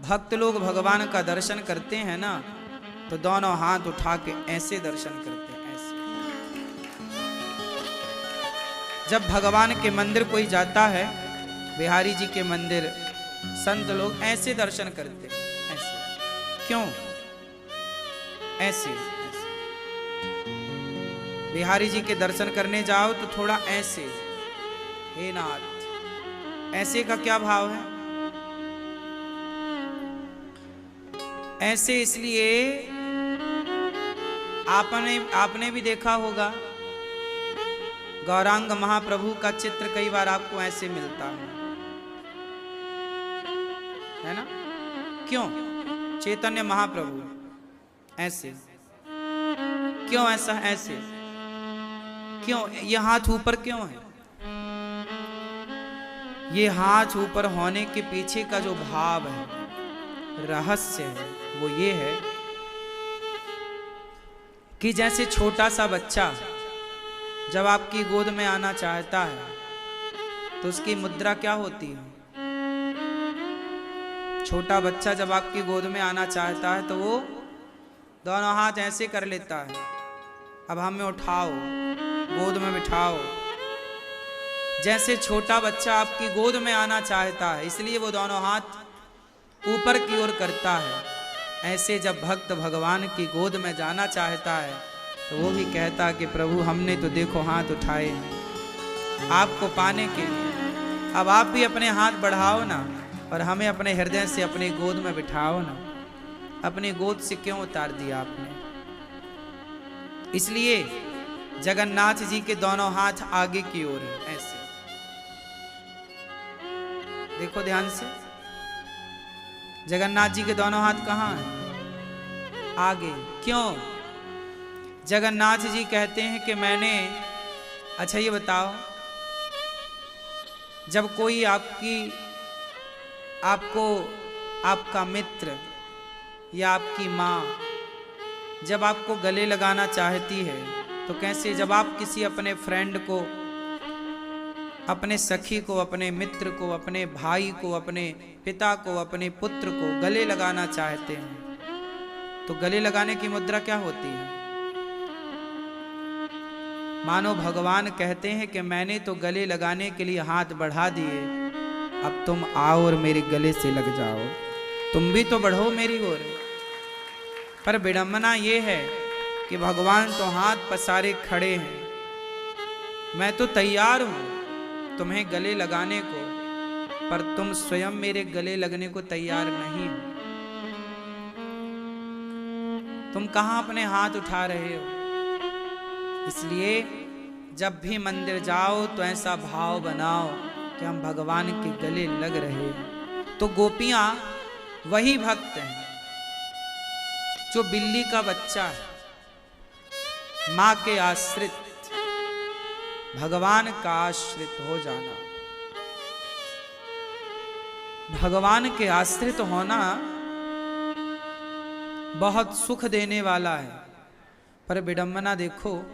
भक्त लोग भगवान का दर्शन करते हैं ना, तो दोनों हाथ उठा के ऐसे दर्शन करते हैं, ऐसे। जब भगवान के मंदिर कोई जाता है, बिहारी जी के मंदिर, संत लोग ऐसे दर्शन करते हैं, ऐसे। क्यों? ऐसे, ऐसे। बिहारी जी के दर्शन करने जाओ तो थोड़ा ऐसे, हे नाथ। ऐसे का क्या भाव है? ऐसे इसलिए आपने भी देखा होगा, गौरांग महाप्रभु का चित्र कई बार आपको ऐसे मिलता है ना? क्यों? चैतन्य महाप्रभु ऐसे, क्यों ऐसा? ऐसे क्यों? ये हाथ ऊपर क्यों है? ये हाथ ऊपर होने के पीछे का जो भाव है, रहस्य है, वो ये है कि जैसे छोटा सा बच्चा जब आपकी गोद में आना चाहता है तो उसकी मुद्रा क्या होती है? छोटा बच्चा जब आपकी गोद में आना चाहता है तो वो दोनों हाथ ऐसे कर लेता है, अब हमें उठाओ, गोद में बिठाओ। जैसे छोटा बच्चा आपकी गोद में आना चाहता है, इसलिए वो दोनों हाथ ऊपर की ओर करता है। ऐसे जब भक्त भगवान की गोद में जाना चाहता है तो वो भी कहता है कि प्रभु हमने तो देखो हाथ उठाए हैं आपको पाने के लिए, अब आप भी अपने हाथ बढ़ाओ ना और हमें अपने हृदय से अपनी गोद में बिठाओ ना। अपनी गोद से क्यों उतार दिया आपने? इसलिए जगन्नाथ जी के दोनों हाथ आगे की ओर है, ऐसे। देखो ध्यान से, जगन्नाथ जी के दोनों हाथ कहाँ हैं? आगे। क्यों? जगन्नाथ जी कहते हैं कि मैंने, अच्छा ये बताओ, जब कोई आपको आपका मित्र या आपकी माँ जब आपको गले लगाना चाहती है तो कैसे? जब आप किसी अपने फ्रेंड को, अपने सखी को, अपने मित्र को, अपने भाई को, अपने पिता को, अपने पुत्र को गले लगाना चाहते हैं तो गले लगाने की मुद्रा क्या होती है? मानो भगवान कहते हैं कि मैंने तो गले लगाने के लिए हाथ बढ़ा दिए, अब तुम आओ और मेरे गले से लग जाओ, तुम भी तो बढ़ो मेरी ओर। पर विडंबना ये है कि भगवान तो हाथ पसारे खड़े हैं, मैं तो तैयार हूं तुम्हें गले लगाने को, पर तुम स्वयं मेरे गले लगने को तैयार नहीं हो। तुम कहां अपने हाथ उठा रहे हो? इसलिए जब भी मंदिर जाओ तो ऐसा भाव बनाओ कि हम भगवान के गले लग रहे हैं। तो गोपियां वही भक्त हैं जो बिल्ली का बच्चा है, मां के आश्रित, भगवान का आश्रित हो जाना। भगवान के आश्रित होना बहुत सुख देने वाला है। पर विडंबना देखो,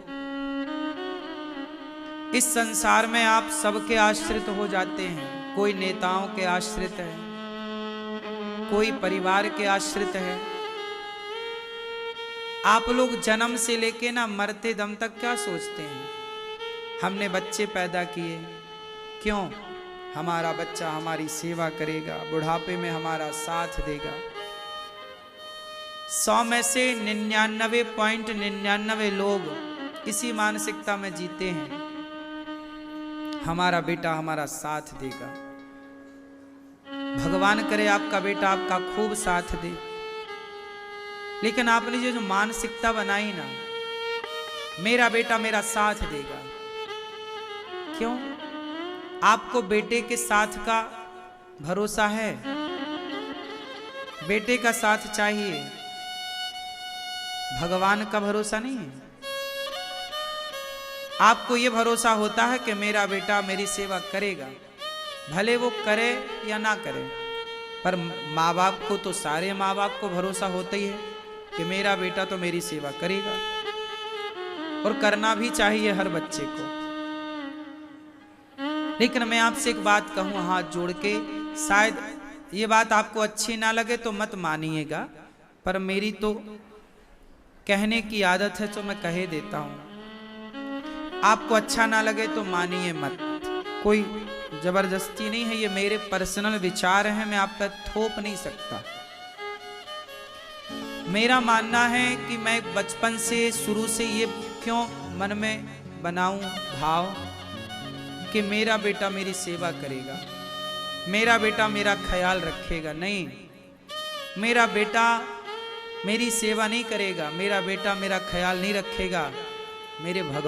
इस संसार में आप सबके आश्रित हो जाते हैं। कोई नेताओं के आश्रित है, कोई परिवार के आश्रित है। आप लोग जन्म से लेके ना मरते दम तक क्या सोचते हैं? हमने बच्चे पैदा किए, क्यों? हमारा बच्चा हमारी सेवा करेगा, बुढ़ापे में हमारा साथ देगा। 100 में से 99.99 लोग इसी मानसिकता में जीते हैं, हमारा बेटा हमारा साथ देगा। भगवान करे आपका बेटा आपका खूब साथ दे, लेकिन आपने जो मानसिकता बनाई ना, मेरा बेटा मेरा साथ देगा, क्यों? आपको बेटे के साथ का भरोसा है? बेटे का साथ चाहिए, भगवान का भरोसा नहीं है। आपको यह भरोसा होता है कि मेरा बेटा मेरी सेवा करेगा, भले वो करे या ना करे। पर माँ बाप को तो, सारे माँ बाप को भरोसा होता ही है कि मेरा बेटा तो मेरी सेवा करेगा, और करना भी चाहिए हर बच्चे को। लेकिन मैं आपसे एक बात कहूं हाथ जोड़ के, शायद ये बात आपको अच्छी ना लगे तो मत मानिएगा, पर मेरी तो कहने की आदत है तो मैं कहे देता हूं। आपको अच्छा ना लगे तो मानिए मत, कोई जबरदस्ती नहीं है, ये मेरे पर्सनल विचार हैं, मैं आप पर थोप नहीं सकता। मेरा मानना है कि मैं बचपन से शुरू से ये क्यों मन में बनाऊं भाव कि मेरा बेटा मेरी सेवा करेगा, मेरा बेटा मेरा ख्याल रखेगा। नहीं, मेरा बेटा मेरी सेवा नहीं करेगा, मेरा बेटा मेरा ख्याल नहीं रखेगा, मेरे भगवान